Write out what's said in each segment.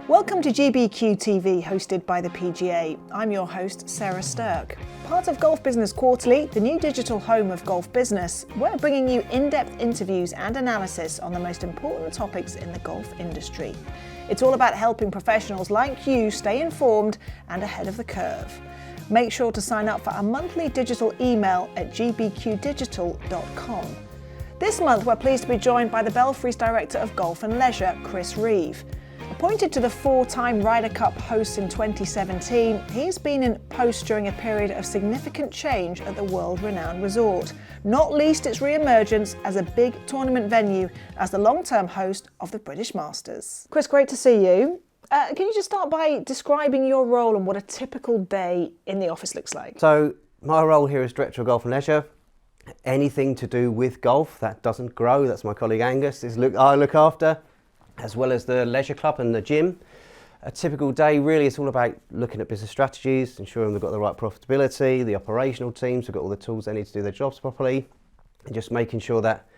Welcome to GBQ TV, hosted by the PGA. I'm your host, Sarah Stirk. Part of Golf Business Quarterly, the new digital home of golf business, we're bringing you in-depth interviews and analysis on the most important topics in the golf industry. It's all about helping professionals like you stay informed and ahead of the curve. Make sure to sign up for our monthly digital email at gbqdigital.com. This month, we're pleased to be joined by the Belfry's Director of Golf and Leisure, Reeve. Appointed to the four-time Ryder Cup host in 2017, he's been in post during a period of significant change at the world-renowned resort, not least its re-emergence as a big tournament venue as the long-term host of the British Masters. Chris, great to see you. Can you just start by describing your role and what a typical day in the office looks like? So my role here as Director of Golf and Leisure, anything to do with golf that doesn't grow, that's my colleague Angus, I look after, as well as the leisure club and the gym. A typical day really is all about looking at business strategies, ensuring we've got the right profitability, the operational teams have got all the tools they need to do their jobs properly, and just making sure that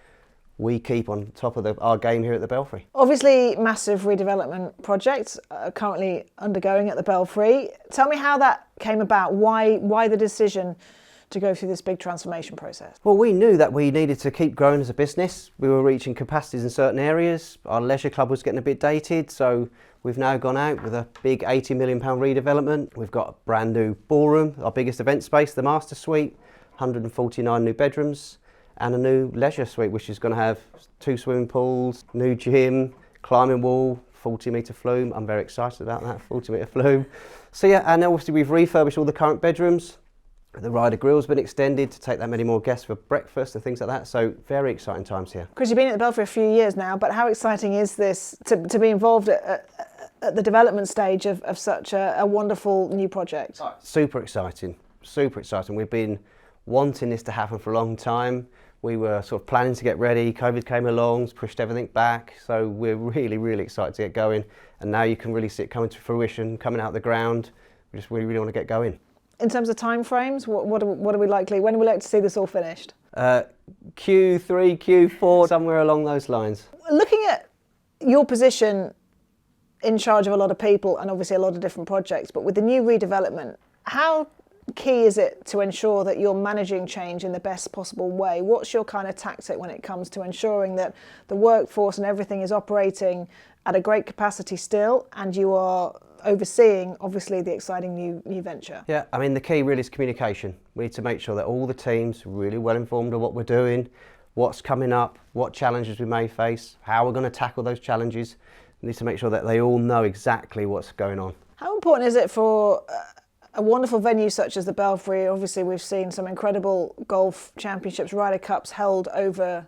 we keep on top of our game here at the Belfry. Obviously, massive redevelopment projects are currently undergoing at the Belfry. Tell me how that came about. Why the decision to go through this big transformation process? Well, we knew that we needed to keep growing as a business. We were reaching capacities in certain areas. Our leisure club was getting a bit dated, so we've now gone out with a big £80 million redevelopment. We've got a brand new ballroom, our biggest event space, the Master Suite, 149 new bedrooms, and a new leisure suite, which is going to have 2 swimming pools, new gym, climbing wall, 40-metre flume. I'm very excited about that, 40-metre flume. So yeah, and obviously we've refurbished all the current bedrooms. The Ryder grill's been extended to take that many more guests for breakfast and things like that. So very exciting times here. Chris, you've been at the Belfry a few years now, but how exciting is this to be involved at the development stage of such a wonderful new project? Super exciting, super exciting. We've been wanting this to happen for a long time. We were sort of planning to get ready. COVID came along, pushed everything back. So we're really, really excited to get going. And now you can really see it coming to fruition, coming out of the ground. We just really, really want to get going. In terms of timeframes, what are we likely? When are we like to see this all finished? Q3, Q4, somewhere along those lines. Looking at your position in charge of a lot of people and obviously a lot of different projects, but with the new redevelopment, how key is it to ensure that you're managing change in the best possible way? What's your kind of tactic when it comes to ensuring that the workforce and everything is operating at a great capacity still, and you are overseeing obviously the exciting new venture? Yeah, I mean the key really is communication. We need to make sure that all the teams are really well informed of what we're doing, what's coming up, what challenges we may face, how we're going to tackle those challenges. We need to make sure that they all know exactly what's going on. How important is it for a wonderful venue such as the Belfry? Obviously we've seen some incredible golf championships, Ryder Cups held over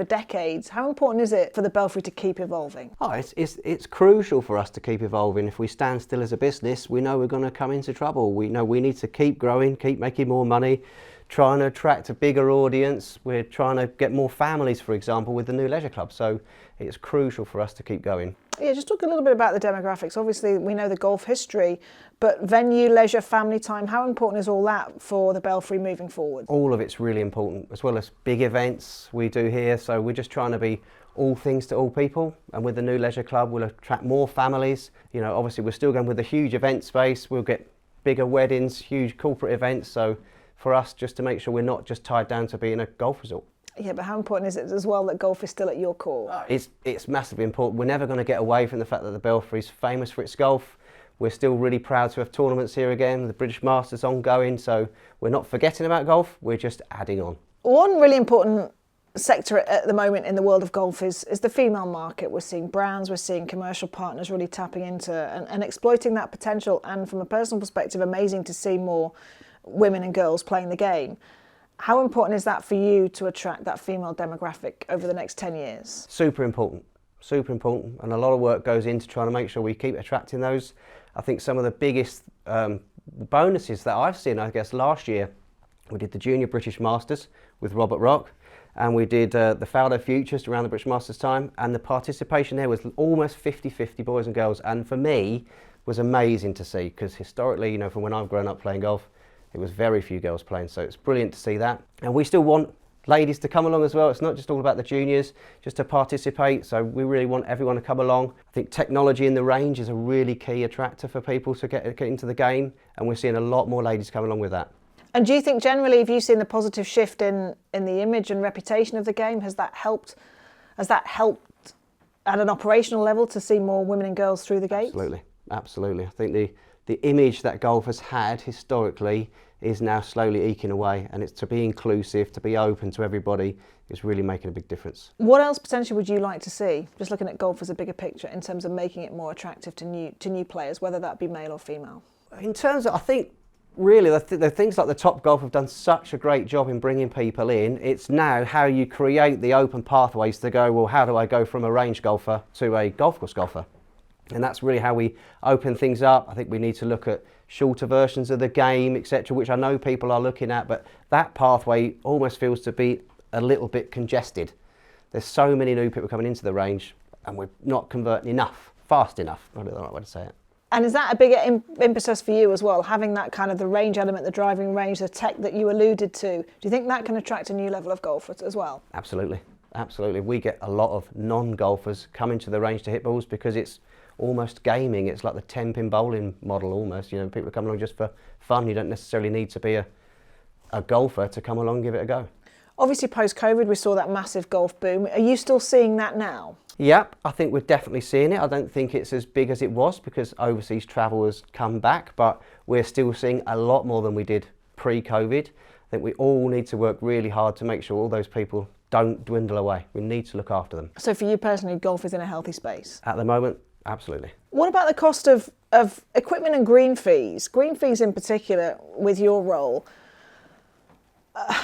decades. How important is it for the Belfry to keep evolving? Oh, it's crucial for us to keep evolving. If we stand still as a business, we know we're going to come into trouble. We know we need to keep growing, keep making more money, trying to attract a bigger audience. We're trying to get more families, for example, with the new leisure club. So it's crucial for us to keep going. Yeah, just talk a little bit about the demographics. Obviously, we know the golf history, but venue, leisure, family time, how important is all that for the Belfry moving forward? All of it's really important, as well as big events we do here. So we're just trying to be all things to all people. And with the new leisure club, we'll attract more families. You know, obviously we're still going with a huge event space. We'll get bigger weddings, huge corporate events. So for us, just to make sure we're not just tied down to being a golf resort. Yeah, but how important is it as well that golf is still at your core? It's massively important. We're never going to get away from the fact that the Belfry is famous for its golf. We're still really proud to have tournaments here again, the British Masters ongoing, so we're not forgetting about golf, we're just adding on. One really important sector at the moment in the world of golf is the female market. We're seeing brands, we're seeing commercial partners really tapping into and exploiting that potential, and from a personal perspective, amazing to see more women and girls playing the game. How important is that for you to attract that female demographic over the next 10 years? Super important, and a lot of work goes into trying to make sure we keep attracting those. I think some of the biggest bonuses that I've seen, I guess last year, we did the Junior British Masters with Robert Rock, and we did the Faldo Futures around the British Masters time, and the participation there was almost 50-50 boys and girls, and for me was amazing to see, because historically, you know, from when I've grown up playing golf, it was very few girls playing, so it's brilliant to see that. And we still want ladies to come along as well. It's not just all about the juniors, just to participate. So we really want everyone to come along. I think technology in the range is a really key attractor for people to get into the game, and we're seeing a lot more ladies come along with that. And do you think generally, have you seen the positive shift in the image and reputation of the game? Has that helped at an operational level to see more women and girls through the gates? Absolutely. I think the image that golf has had historically is now slowly eking away, and it's to be inclusive, to be open to everybody, is really making a big difference. What else potentially would you like to see, just looking at golf as a bigger picture, in terms of making it more attractive to new players, whether that be male or female? In terms of, I think, really, the things like the Top Golf have done such a great job in bringing people in. It's now how you create the open pathways to go, well, how do I go from a range golfer to a golf course golfer? And that's really how we open things up. I think we need to look at shorter versions of the game, etc., which I know people are looking at, but that pathway almost feels to be a little bit congested. There's so many new people coming into the range, and we're not converting enough, fast enough. I don't know the right way to say it. And is that a bigger impetus for you as well, having that kind of the range element, the driving range, the tech that you alluded to? Do you think that can attract a new level of golfers as well? Absolutely. We get a lot of non-golfers coming to the range to hit balls because it's almost gaming. It's like the 10-pin bowling model almost. You know, people come along just for fun. You don't necessarily need to be a golfer to come along and give it a go. Obviously, post-COVID, we saw that massive golf boom. Are you still seeing that now? Yep, I think we're definitely seeing it. I don't think it's as big as it was because overseas travel has come back, but we're still seeing a lot more than we did pre-COVID. I think we all need to work really hard to make sure all those people don't dwindle away. We need to look after them. So for you personally, golf is in a healthy space? At the moment, absolutely. What about the cost of equipment and green fees? Green fees in particular, with your role,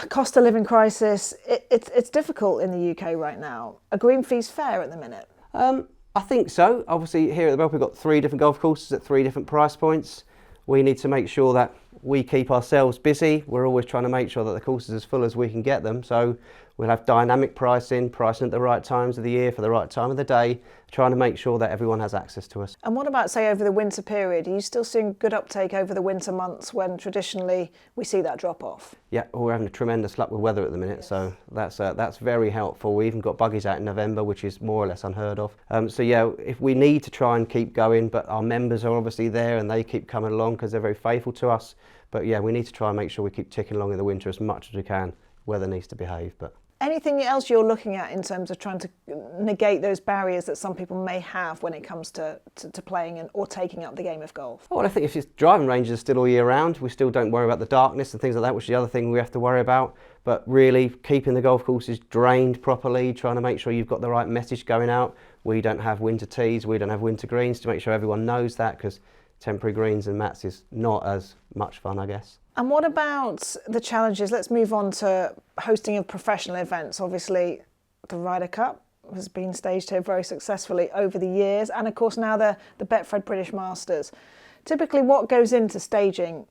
cost of living crisis, it's difficult in the UK right now. Are green fees fair at the minute? I think so. Obviously here at the Belfry we've got 3 different golf courses at 3 different price points. We need to make sure that we keep ourselves busy. We're always trying to make sure that the course is as full as we can get them. So we'll have dynamic pricing at the right times of the year for the right time of the day, trying to make sure that everyone has access to us. And what about, say, over the winter period? Are you still seeing good uptake over the winter months when traditionally we see that drop off? Yeah, we're having a tremendous luck with weather at the minute, yes. So that's very helpful. We even got buggies out in November, which is more or less unheard of. So yeah, if we need to try and keep going, but our members are obviously there and they keep coming along because they're very faithful to us. But yeah, we need to try and make sure we keep ticking along in the winter as much as we can. Weather needs to behave, but... Anything else you're looking at in terms of trying to negate those barriers that some people may have when it comes to playing or taking up the game of golf? Well, I think if your driving ranges are still all year round, we still don't worry about the darkness and things like that, which is the other thing we have to worry about. But really, keeping the golf courses drained properly, trying to make sure you've got the right message going out. We don't have winter tees, we don't have winter greens, to make sure everyone knows that, because temporary greens and mats is not as much fun, I guess. And what about the challenges? Let's move on to hosting of professional events. Obviously, the Ryder Cup has been staged here very successfully over the years. And of course, now the Belfry British Masters. Typically, what goes into staging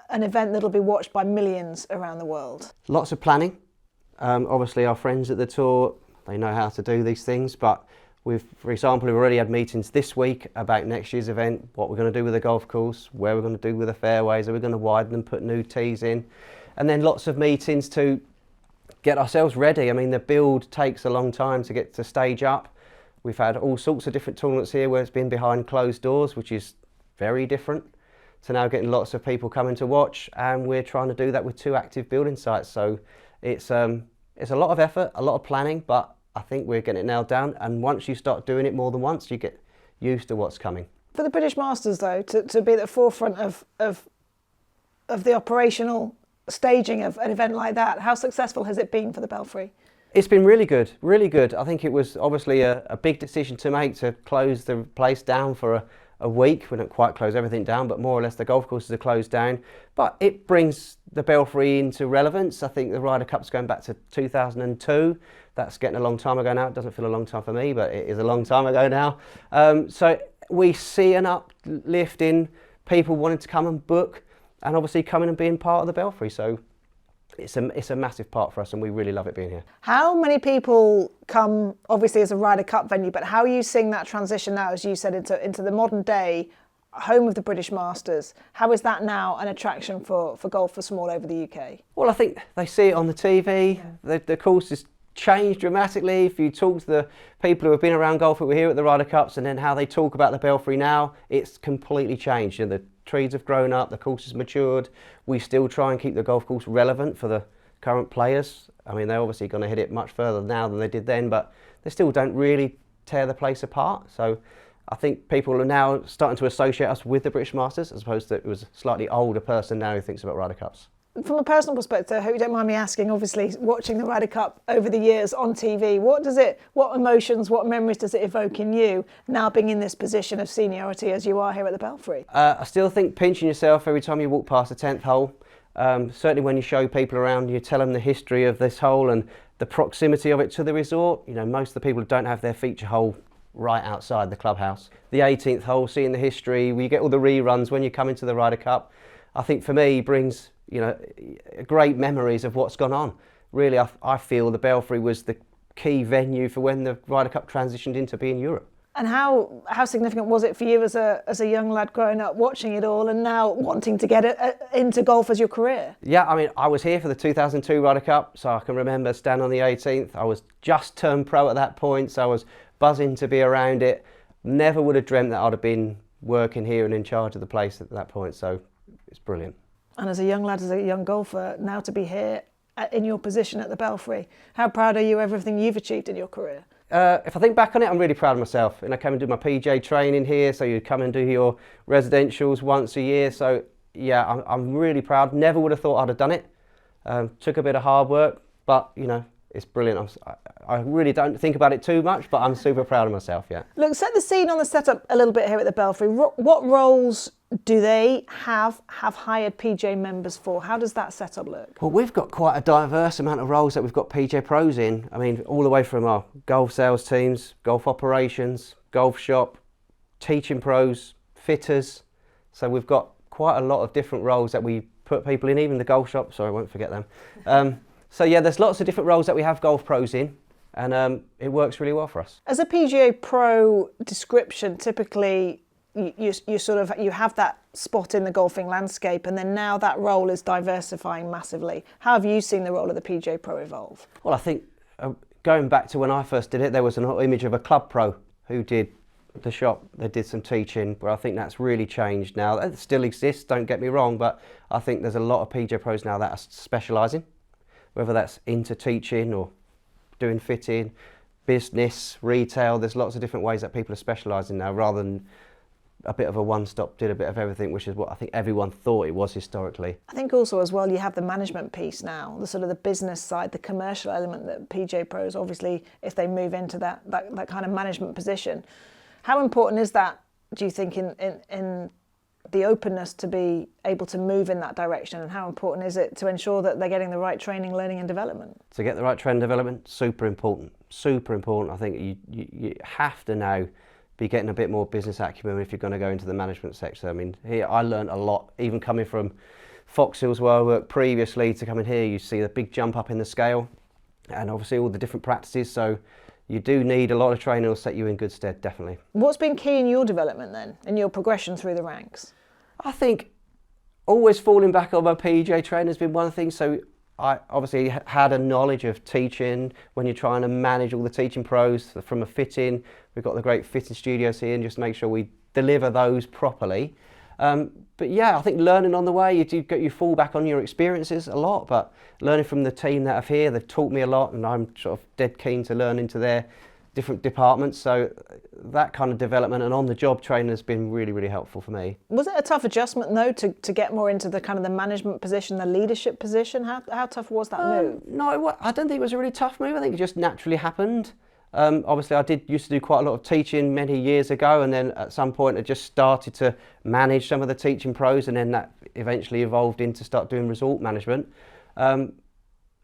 an event that'll be watched by millions around the world? Lots of planning. Obviously, our friends at the tour, they know how to do these things, but for example, we've already had meetings this week about next year's event, what we're going to do with the golf course, where we're going to do with the fairways, are we going to widen them, put new tees in, and then lots of meetings to get ourselves ready. I mean, the build takes a long time to get to stage up. We've had all sorts of different tournaments here where it's been behind closed doors, which is very different to now getting lots of people coming to watch, and we're trying to do that with 2 active building sites. So it's a lot of effort, a lot of planning, but I think we're getting it nailed down, and once you start doing it more than once, you get used to what's coming. For the British Masters, though, to be at the forefront of the operational staging of an event like that, how successful has it been for the Belfry? It's been really good, really good. I think it was obviously a big decision to make, to close the place down for a week. We don't quite close everything down, but more or less the golf courses are closed down. But it brings the Belfry into relevance. I think the Ryder Cup's going back to 2002. That's getting a long time ago now. It doesn't feel a long time for me, but it is a long time ago now. So we see an uplift in people wanting to come and book, and obviously coming and being part of the Belfry. So it's a massive part for us, and we really love it being here. How many people come, obviously as a Ryder Cup venue, but how are you seeing that transition now, as you said, into the modern day home of the British Masters. How is that now an attraction for golfers from all over the UK? Well, I think they see it on the TV. The course has changed dramatically. If you talk to the people who have been around golf who were here at the Ryder Cups and then how they talk about the Belfry now, it's completely changed. The trees have grown up, the course has matured. We still try and keep the golf course relevant for the current players. I mean, they're obviously going to hit it much further now than they did then, but they still don't really tear the place apart. So I think people are now starting to associate us with the British Masters, as opposed to it was a slightly older person now who thinks about Ryder Cups. From a personal perspective, I hope you don't mind me asking, obviously watching the Ryder Cup over the years on TV, what emotions, what memories does it evoke in you now being in this position of seniority as you are here at the Belfry? I still think pinching yourself every time you walk past the 10th hole. Certainly when you show people around, you tell them the history of this hole and the proximity of it to the resort. You know, most of the people don't have their feature hole right outside the clubhouse. The 18th hole, seeing the history, we get all the reruns when you come into the Ryder Cup. I think for me brings, you know, great memories of what's gone on. Really, I feel the Belfry was the key venue for when the Ryder Cup transitioned into being Europe. And how significant was it for you as a young lad growing up, watching it all and now wanting to get into golf as your career? Yeah, I mean, I was here for the 2002 Ryder Cup, so I can remember standing on the 18th. I was just turned pro at that point, so I was buzzing to be around it. Never would have dreamt that I'd have been working here and in charge of the place at that point, so it's brilliant. And as a young lad, as a young golfer, now to be here in your position at the Belfry, how proud are you of everything you've achieved in your career? If I think back on it, I'm really proud of myself. And I came and do my PJ training here, so you come and do your residentials once a year. So yeah, I'm really proud. Never would have thought I'd have done it. Took a bit of hard work, but you know, it's brilliant. I really don't think about it too much, but I'm super proud of myself, yeah. Look, set the scene on the setup a little bit here at the Belfry. What roles do they have hired PJ members for? How does that setup look? Well, we've got quite a diverse amount of roles that we've got PJ pros in. I mean, all the way from our golf sales teams, golf operations, golf shop, teaching pros, fitters. So we've got quite a lot of different roles that we put people in, even the golf shop. Sorry, I won't forget them. So yeah, there's lots of different roles that we have golf pros in, and it works really well for us. As a PGA Pro description, typically you have that spot in the golfing landscape, and then now that role is diversifying massively. How have you seen the role of the PGA Pro evolve? Well, I think going back to when I first did it, there was an image of a club pro who did the shop. They did some teaching, but I think that's really changed now. It still exists, don't get me wrong, but I think there's a lot of PGA Pros now that are specialising, whether that's into teaching or doing fitting, business, retail. There's lots of different ways that people are specialising now, rather than a bit of a one-stop, did a bit of everything, which is what I think everyone thought it was historically. I think also as well you have the management piece now, the sort of the business side, the commercial element that PGA Pros, obviously, if they move into that kind of management position. How important is that, do you think, in the openness to be able to move in that direction, and how important is it to ensure that they're getting the right training, learning and development? To get the right training development, super important, super important. I think you have to now be getting a bit more business acumen if you're going to go into the management sector. I mean, here I learned a lot, even coming from Fox Hills where I worked previously, to come in here, you see the big jump up in the scale and obviously all the different practices. So you do need a lot of training to set you in good stead, definitely. What's been key in your development then, in your progression through the ranks? I think always falling back on my PJ training has been one thing. So I obviously had a knowledge of teaching when you're trying to manage all the teaching pros from a fitting. We've got the great fitting studios here, and just make sure we deliver those properly. But yeah, I think learning on the way, you fall back on your experiences a lot, but learning from the team that are here, they've taught me a lot, and I'm sort of dead keen to learn into their different departments. So that kind of development and on-the-job training has been really, really helpful for me. Was it a tough adjustment though to get more into the kind of the management position, the leadership position? How tough was that move? No, I don't think it was a really tough move. I think it just naturally happened. Obviously I used to do quite a lot of teaching many years ago, and then at some point I just started to manage some of the teaching pros, and then that eventually evolved into start doing resort management.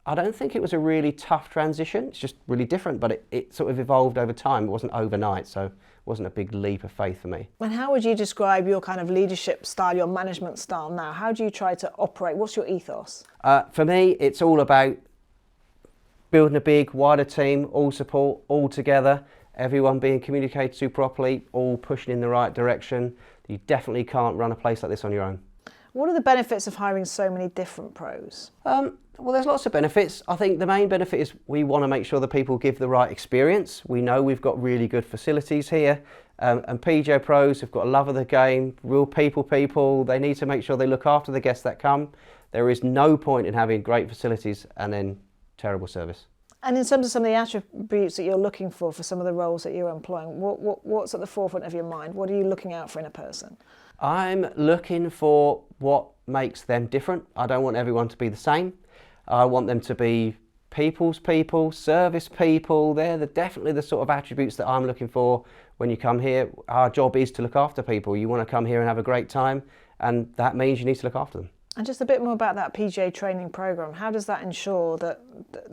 I don't think it was a really tough transition. It's just really different, but it sort of evolved over time. It wasn't overnight, so it wasn't a big leap of faith for me. And how would you describe your kind of leadership style, your management style now? How do you try to operate? What's your ethos? For me, it's all about building a big, wider team, all support, all together, everyone being communicated to properly, all pushing in the right direction. You definitely can't run a place like this on your own. What are the benefits of hiring so many different pros? Well, there's lots of benefits. I think the main benefit is we want to make sure that people give the right experience. We know we've got really good facilities here, and PGA pros have got a love of the game, real people. They need to make sure they look after the guests that come. There is no point in having great facilities and then terrible service. And in terms of some of the attributes that you're looking for some of the roles that you're employing, what's at the forefront of your mind? What are you looking out for in a person? I'm looking for what makes them different. I don't want everyone to be the same. I want them to be people's people, service people. They're definitely the sort of attributes that I'm looking for when you come here. Our job is to look after people. You want to come here and have a great time, and that means you need to look after them. And just a bit more about that PGA training program. How does that ensure that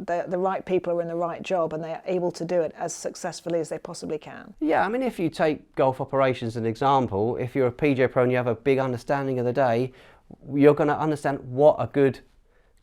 the right people are in the right job and they are able to do it as successfully as they possibly can? Yeah, I mean, if you take golf operations as an example, if you're a PGA pro and you have a big understanding of the day, you're going to understand what a good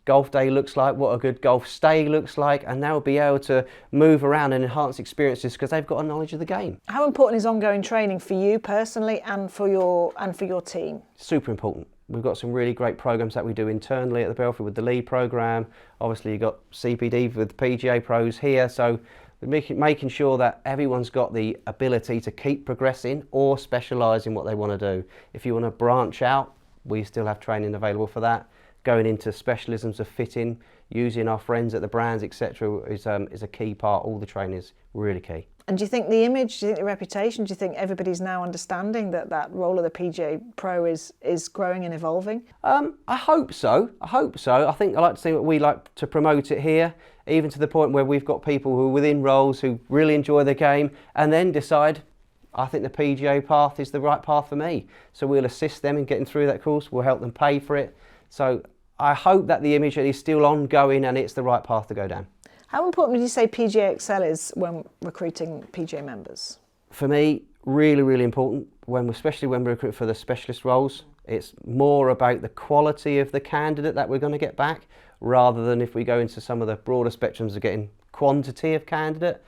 golf day looks like, what a good golf stay looks like, and they'll be able to move around and enhance experiences because they've got a knowledge of the game. How important is ongoing training for you personally and for your team? Super important. We've got some really great programs that we do internally at the Belfry with the lead program. Obviously you've got CPD with PGA pros here, so we're making sure that everyone's got the ability to keep progressing or specialise in what they want to do. If you want to branch out, we still have training available for that. Going into specialisms of fitting, using our friends at the brands, etc. is a key part. All the training is really key. And do you think the image, do you think the reputation, do you think everybody's now understanding that role of the PGA Pro is growing and evolving? I hope so. I think I like to think that we like to promote it here, even to the point where we've got people who are within roles who really enjoy the game and then decide, I think the PGA path is the right path for me. So we'll assist them in getting through that course, we'll help them pay for it. So I hope that the image is still ongoing and it's the right path to go down. How important would you say PGA Excel is when recruiting PGA members? For me, really, really important, especially when we recruit for the specialist roles. It's more about the quality of the candidate that we're going to get back, rather than if we go into some of the broader spectrums of getting quantity of candidate.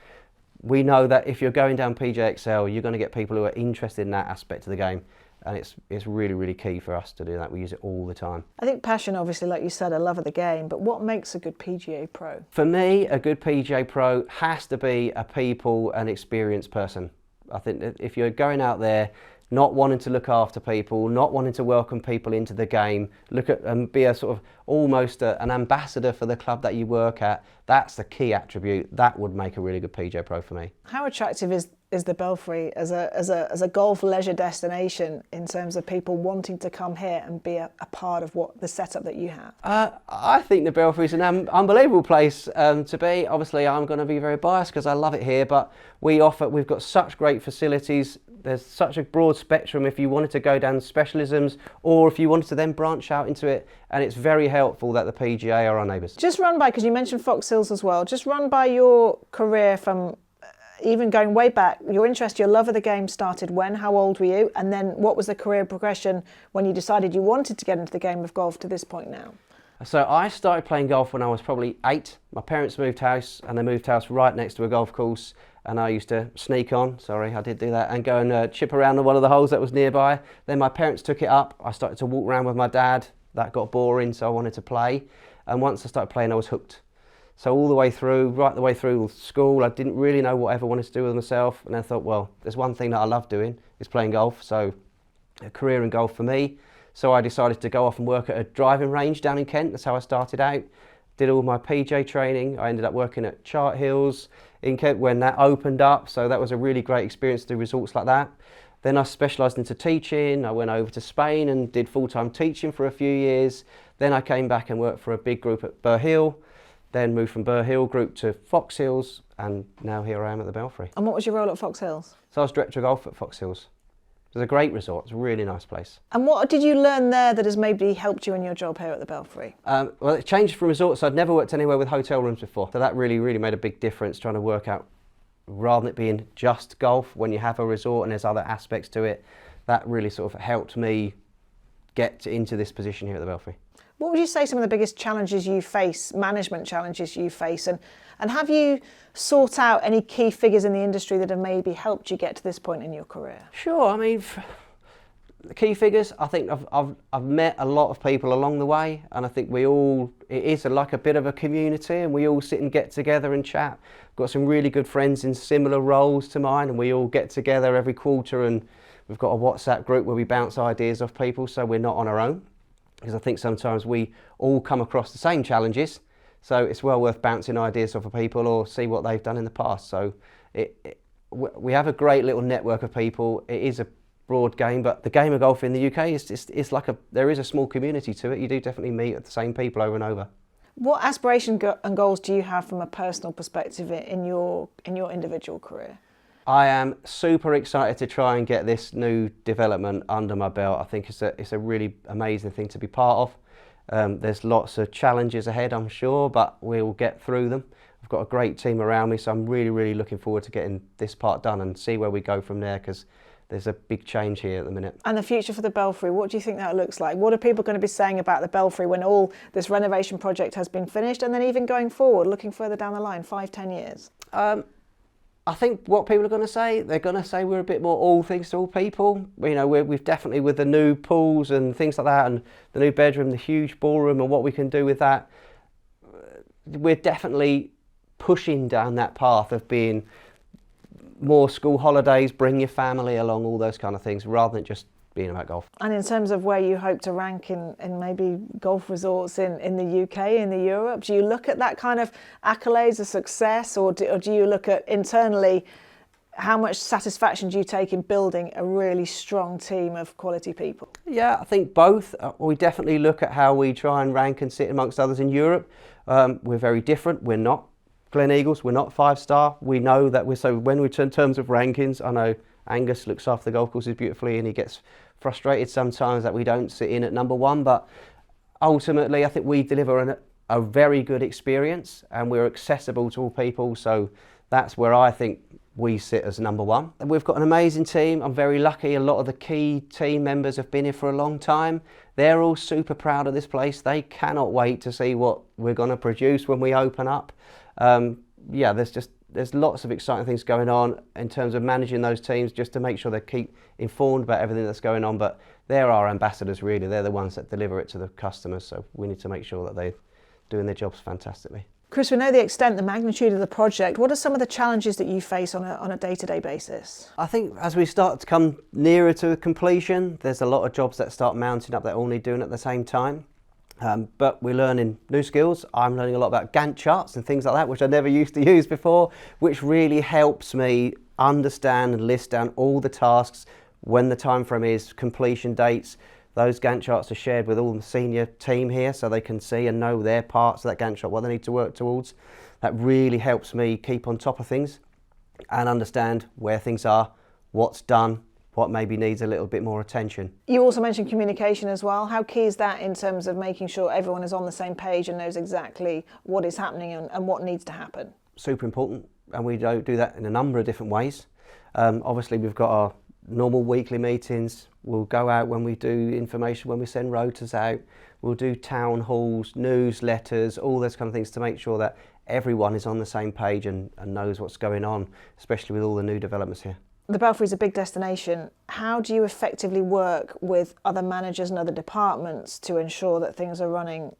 We know that if you're going down PGA Excel, you're going to get people who are interested in that aspect of the game. And it's really, really key for us to do that. We use it all the time. I think passion, obviously, like you said, a love of the game, but what makes a good PGA pro? For me, a good PGA pro has to be a people and experienced person. I think that if you're going out there not wanting to look after people, not wanting to welcome people into the game, look at and be a sort of almost an ambassador for the club that you work at, that's the key attribute. That would make a really good PGA pro for me. How attractive is the Belfry as a golf leisure destination in terms of people wanting to come here and be a part of what the setup that you have? I think the Belfry is an unbelievable place to be. Obviously, I'm going to be very biased because I love it here, but we've got such great facilities. There's such a broad spectrum if you wanted to go down specialisms or if you wanted to then branch out into it, and it's very helpful that the PGA are our neighbours. Just run by, because you mentioned Fox Hills as well, just run by your career from even going way back. Your interest, your love of the game started when? How old were you? And then what was the career progression when you decided you wanted to get into the game of golf to this point now? So I started playing golf when I was probably 8. My parents moved house and they moved house right next to a golf course, and I used to sneak on, sorry I did do that, and go and chip around on one of the holes that was nearby. Then my parents took it up. I started to walk around with my dad. That got boring, so I wanted to play, and once I started playing I was hooked. So right the way through school, I didn't really know what I ever wanted to do with myself, and I thought, well, there's one thing that I love doing, is playing golf, so a career in golf for me. So I decided to go off and work at a driving range down in Kent. That's how I started out. Did all my PJ training. I ended up working at Chart Hills in Kent when that opened up, so that was a really great experience to do results like that. Then I specialised into teaching. I went over to Spain and did full-time teaching for a few years. Then I came back and worked for a big group at Burr Hill, then moved from Burr Hill group to Fox Hills, and now here I am at the Belfry. And what was your role at Fox Hills? So I was director of golf at Fox Hills. It was a great resort. It's a really nice place. And what did you learn there that has maybe helped you in your job here at the Belfry? Well, it changed from resorts. I'd never worked anywhere with hotel rooms before. So that really, really made a big difference, trying to work out, rather than it being just golf, when you have a resort and there's other aspects to it, that really sort of helped me get into this position here at the Belfry. What would you say some of the biggest challenges you face, management challenges you face, and have you sought out any key figures in the industry that have maybe helped you get to this point in your career? Sure, I mean, Key figures, I think I've met a lot of people along the way, and I think it is like a bit of a community, and we all sit and get together and chat. Got some really good friends in similar roles to mine, and we all get together every quarter, and we've got a WhatsApp group where we bounce ideas off people, so we're not on our own. Because I think sometimes we all come across the same challenges, so it's well worth bouncing ideas off of people or see what they've done in the past. So we have a great little network of people. It is a broad game, but the game of golf in the UK is like there is a small community to it. You do definitely meet the same people over and over. What aspirations and goals do you have from a personal perspective in your individual career? I am super excited to try and get this new development under my belt. I think it's a really amazing thing to be part of. There's lots of challenges ahead, I'm sure, but we'll get through them. I've got a great team around me, so I'm really, really looking forward to getting this part done and see where we go from there, because there's a big change here at the minute. And the future for the Belfry, what do you think that looks like? What are people going to be saying about the Belfry when all this renovation project has been finished, and then even going forward, looking further down the line, 5-10 years? I think what people are going to say, they're going to say we're a bit more all things to all people. You know, we've definitely, with the new pools and things like that, and the new bedroom, the huge ballroom, and what we can do with that, we're definitely pushing down that path of being more school holidays, bring your family along, all those kind of things, rather than just being about golf. And in terms of where you hope to rank in maybe golf resorts in the UK, in the Europe, do you look at that kind of accolades of success, or do you look at internally how much satisfaction do you take in building a really strong team of quality people? Yeah, I think both. We definitely look at how we try and rank and sit amongst others in Europe. We're very different. We're not Glen Eagles, we're not 5-star. We know that when we turn in terms of rankings, I know Angus looks after the golf courses beautifully, and he gets frustrated sometimes that we don't sit in at number 1, but ultimately I think we deliver a very good experience, and we're accessible to all people, so that's where I think we sit as number 1. And we've got an amazing team. I'm very lucky. A lot of the key team members have been here for a long time. They're all super proud of this place. They cannot wait to see what we're going to produce when we open up. Yeah, there's lots of exciting things going on in terms of managing those teams, just to make sure they keep informed about everything that's going on. But they're our ambassadors, really. They're the ones that deliver it to the customers, so we need to make sure that they're doing their jobs fantastically. Chris, we know the extent, the magnitude of the project. What are some of the challenges that you face on a day-to-day basis? I think as we start to come nearer to completion, there's a lot of jobs that start mounting up that all need doing at the same time. But we're learning new skills. I'm learning a lot about Gantt charts and things like that, which I never used to use before, which really helps me understand and list down all the tasks, when the time frame is, completion dates. Those Gantt charts are shared with all the senior team here, so they can see and know their parts of that Gantt chart, what they need to work towards. That really helps me keep on top of things and understand where things are, what's done, what maybe needs a little bit more attention. You also mentioned communication as well. How key is that in terms of making sure everyone is on the same page and knows exactly what is happening and what needs to happen? Super important, and we do that in a number of different ways. Obviously, we've got our normal weekly meetings. We'll go out when we do information, when we send rotas out. We'll do town halls, newsletters, all those kind of things to make sure that everyone is on the same page and knows what's going on, especially with all the new developments here. The Belfry is a big destination. How do you effectively work with other managers and other departments to ensure that things are running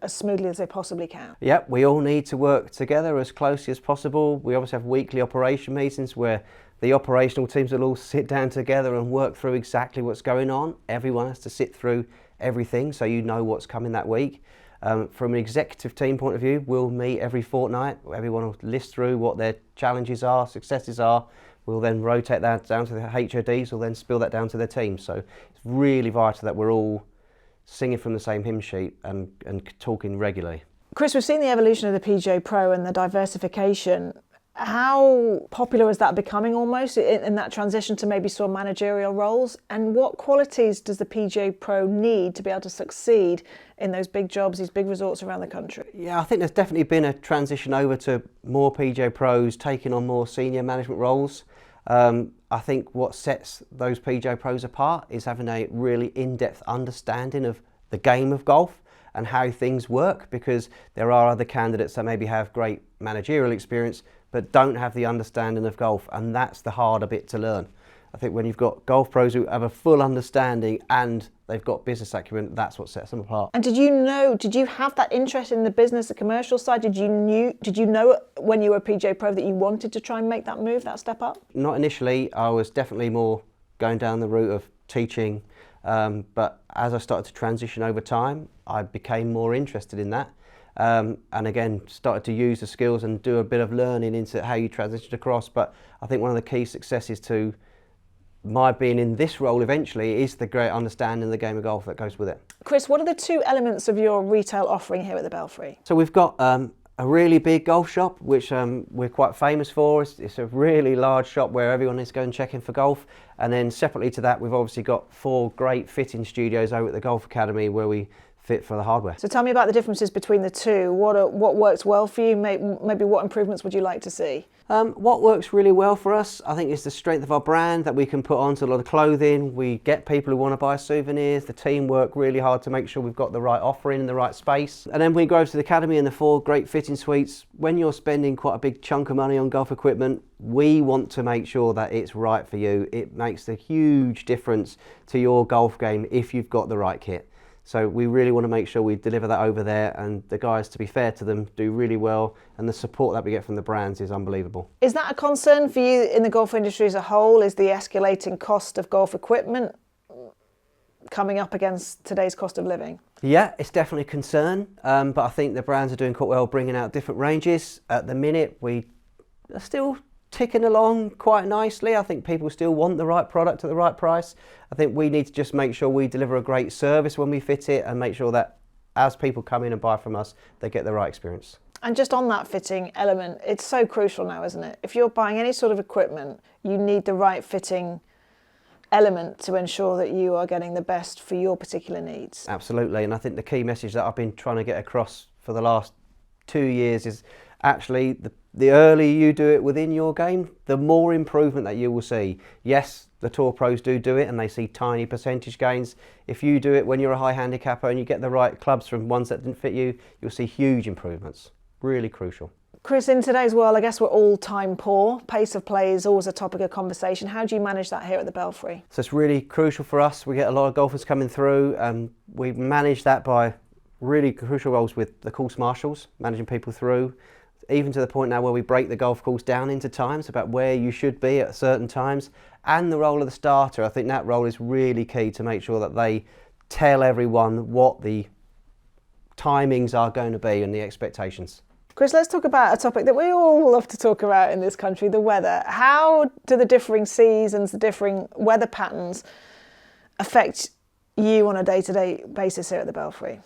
as smoothly as they possibly can? Yep, we all need to work together as closely as possible. We obviously have weekly operation meetings where the operational teams will all sit down together and work through exactly what's going on. Everyone has to sit through everything so you know what's coming that week. From an executive team point of view, we'll meet every fortnight. Everyone will list through what their challenges are, successes are. We'll then rotate that down to the HODs, who'll then spill that down to their team. So it's really vital that we're all singing from the same hymn sheet and talking regularly. Chris, we've seen the evolution of the PGA Pro and the diversification. How popular is that becoming almost in that transition to maybe some managerial roles? And what qualities does the PGA Pro need to be able to succeed in those big jobs, these big resorts around the country? Yeah, I think there's definitely been a transition over to more PGA Pros taking on more senior management roles. I think what sets those PGA Pros apart is having a really in-depth understanding of the game of golf and how things work, because there are other candidates that maybe have great managerial experience but don't have the understanding of golf, and that's the harder bit to learn. I think when you've got golf pros who have a full understanding and they've got business acumen, that's what sets them apart. And did you have that interest in the business, the commercial side? Did you know when you were a PGA Pro that you wanted to try and make that move, that step up? Not initially. I was definitely more going down the route of teaching, but as I started to transition over time, I became more interested in that. And again, started to use the skills and do a bit of learning into how you transition across. But I think one of the key successes to my being in this role eventually is the great understanding of the game of golf that goes with it. Chris, what are the two elements of your retail offering here at the Belfry? So we've got a really big golf shop, which we're quite famous for. It's a really large shop where everyone is going checking for golf. And then separately to that, we've obviously got 4 great fitting studios over at the Golf Academy where we fit for the hardware. So tell me about the differences between the two. What works well for you? Maybe what improvements would you like to see? What works really well for us, I think, is the strength of our brand that we can put onto a lot of clothing. We get people who want to buy souvenirs. The team work really hard to make sure we've got the right offering in the right space. And then we go over to the Academy and the 4 great fitting suites. When you're spending quite a big chunk of money on golf equipment, we want to make sure that it's right for you. It makes a huge difference to your golf game if you've got the right kit. So we really want to make sure we deliver that over there, and the guys, to be fair to them, do really well, and the support that we get from the brands is unbelievable. Is that a concern for you in the golf industry as a whole? Is the escalating cost of golf equipment coming up against today's cost of living? Yeah, it's definitely a concern, but I think the brands are doing quite well bringing out different ranges. At the minute, we are still ticking along quite nicely. I think people still want the right product at the right price. I think we need to just make sure we deliver a great service when we fit it and make sure that as people come in and buy from us, they get the right experience. And just on that fitting element, it's so crucial now, isn't it? If you're buying any sort of equipment, you need the right fitting element to ensure that you are getting the best for your particular needs. Absolutely, and I think the key message that I've been trying to get across for the last 2 years is actually the earlier you do it within your game, the more improvement that you will see. Yes, the tour pros do it and they see tiny percentage gains. If you do it when you're a high handicapper and you get the right clubs from ones that didn't fit you, you'll see huge improvements. Really crucial. Chris, in today's world, I guess we're all time poor. Pace of play is always a topic of conversation. How do you manage that here at the Belfry? So it's really crucial for us. We get a lot of golfers coming through, and we manage that by really crucial roles with the course marshals, managing people through, even to the point now where we break the golf course down into times about where you should be at certain times, and the role of the starter. I think that role is really key to make sure that they tell everyone what the timings are going to be and the expectations. Chris, let's talk about a topic that we all love to talk about in this country, the weather. How do the differing seasons, the differing weather patterns affect you on a day-to-day basis here at the Belfry?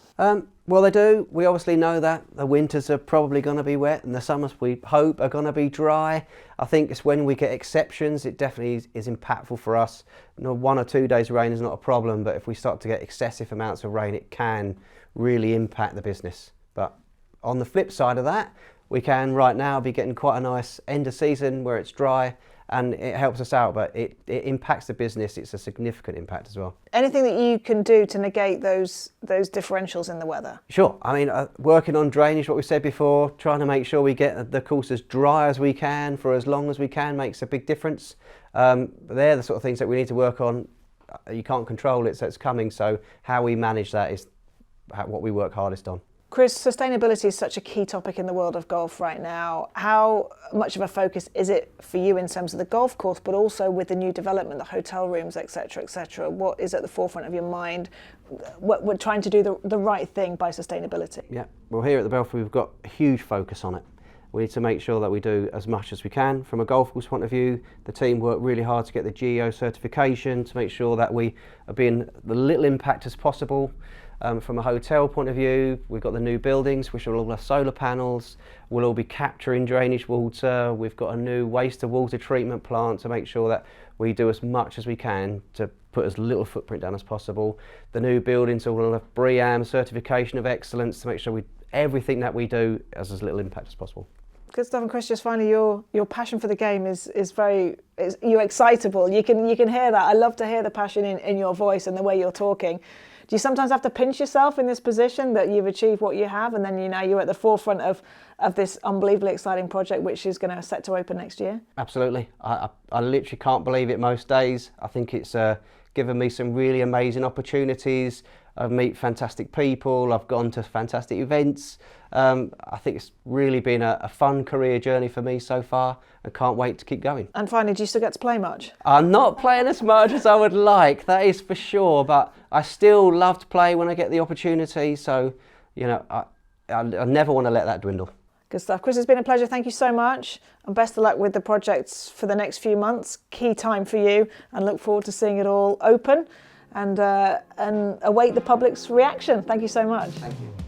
Well, they do. We obviously know that the winters are probably going to be wet and the summers, we hope, are going to be dry. I think it's when we get exceptions, it definitely is impactful for us. 1 or 2 days of rain is not a problem, but if we start to get excessive amounts of rain, it can really impact the business. But on the flip side of that, we can right now be getting quite a nice end of season where it's dry, and it helps us out, but it impacts the business. It's a significant impact as well. Anything that you can do to negate those differentials in the weather? Sure. I mean, working on drainage, what we said before, trying to make sure we get the course as dry as we can for as long as we can makes a big difference. They're the sort of things that we need to work on. You can't control it, so it's coming. So how we manage that is what we work hardest on. Chris, sustainability is such a key topic in the world of golf right now. How much of a focus is it for you in terms of the golf course, but also with the new development, the hotel rooms, etc., etc.? What is at the forefront of your mind? We're trying to do the right thing by sustainability. Yeah, well, here at the Belfry, we've got a huge focus on it. We need to make sure that we do as much as we can. From a golf course point of view, the team work really hard to get the GEO certification to make sure that we are being the little impact as possible. From a hotel point of view, we've got the new buildings, which will all have solar panels. We'll all be capturing drainage water. We've got a new waste to water treatment plant to make sure that we do as much as we can to put as little footprint down as possible. The new buildings will have BREEAM certification of excellence to make sure everything that we do has as little impact as possible. Good stuff. And Chris, just finally, your passion for the game is you're excitable. You can hear that. I love to hear the passion in your voice and the way you're talking. Do you sometimes have to pinch yourself in this position that you've achieved what you have, and then you're at the forefront of this unbelievably exciting project which is going to set to open next year? Absolutely. I literally can't believe it most days. I think it's given me some really amazing opportunities. I've met fantastic people, I've gone to fantastic events. I think it's really been a fun career journey for me so far. I can't wait to keep going. And finally, do you still get to play much? I'm not playing as much as I would like, that is for sure, but I still love to play when I get the opportunity, so I never want to let that dwindle. Good stuff. Chris, it's been a pleasure. Thank you so much, and best of luck with the projects for the next few months. Key time for you, and look forward to seeing it all open and await the public's reaction. Thank you so much. Thank you.